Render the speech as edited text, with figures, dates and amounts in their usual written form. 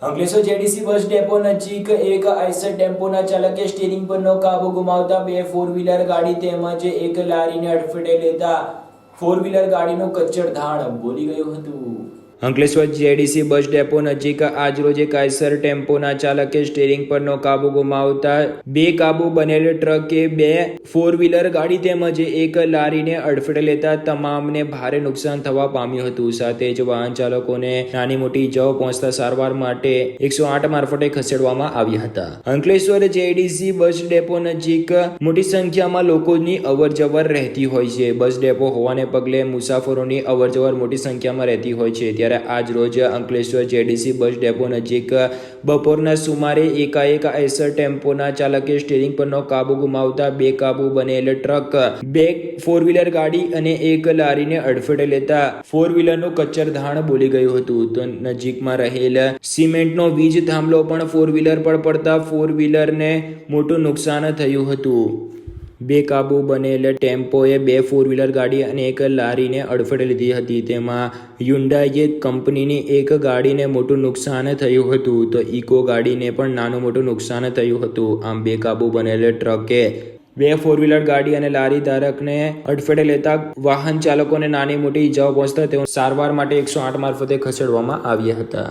Ankleshwar JDC bus depot નજીક એક Eicher ટેમ્પોના ચાલકે સ્ટીયરિંગ પરનો કાબુ ગુમાવતા બે ફોર વ્હીલર ગાડી તેમજ એક લારીને અડફેટે લેતા ફોર વ્હીલર ગાડીનું કચ્ચરધાણ બોલી ગયું હતું। અંકલેશ્વર જેડીસી બસ ડેપો નજીક આજરોજ એક આઈસર ટેમ્પોના ચાલકે સ્ટીયરિંગ પરનો કાબુ ગુમાવતા બેકાબુ બનેલ ટ્રકે બે ફોર વ્હીલર ગાડી તેમજ એક લારીને અડફેટે લેતા તમામને ભારે નુકસાન થવા પામ્યું હતું। સાથે જ વાહન ચાલકોને નાની મોટી ઇજાઓ પહોંચતા સારવાર માટે 108 મારફતે ખસેડવામાં આવ્યા હતા। અંકલેશ્વર જેડીસી બસ ડેપો નજીક મોટી સંખ્યામાં લોકોની અવરજવર રહેતી હોય છે। બસ ડેપો હોવાને પગલે મુસાફરોની અવરજવર મોટી સંખ્યામાં રહેતી હોય છે। ત્યારે આજ રોજ અંકલેશ્વર જેડીસી બસ ડેપો નજીક બપોરના સુમારે એકાએક આઈસર ટેમ્પોના ચાલકે સ્ટીયરિંગ પરનો કાબુ ગુમાવતા બેકાબુ બનેલ ટ્રક બે ફોર વ્હીલર ગાડી અને એક લારીને અડફેટે લેતા ફોર વ્હીલરનું કચ્ચરધાણ બોલી ગયું હતું। તો નજીકમાં રહેલ સિમેન્ટનો વીજ થાંભલો પણ ફોર વ્હીલર પર પડતા ફોર વ્હીલરને મોટું નુકસાન થયું હતું। બેકાબુ બનેલ ટેમ્પોએ બે ફોર વ્હીલર ગાડી અને એક લારીને અડફેટે લીધી હતી। તેમાં હ્યુન્ડાઈ કંપનીની એક ગાડીને મોટું નુકસાન થયું હતું તો ઇકો ગાડીને પણ નાનું મોટું નુકસાન થયું હતું। આમ બેકાબુ બનેલ ટ્રકે બે ફોર વ્હીલર ગાડી અને લારી ધારકને અડફેટે લેતા વાહન ચાલકોને નાની મોટી ઇજાઓ પહોંચતા તેઓ સારવાર માટે 108 મારફતે ખસેડવામાં આવ્યા હતા।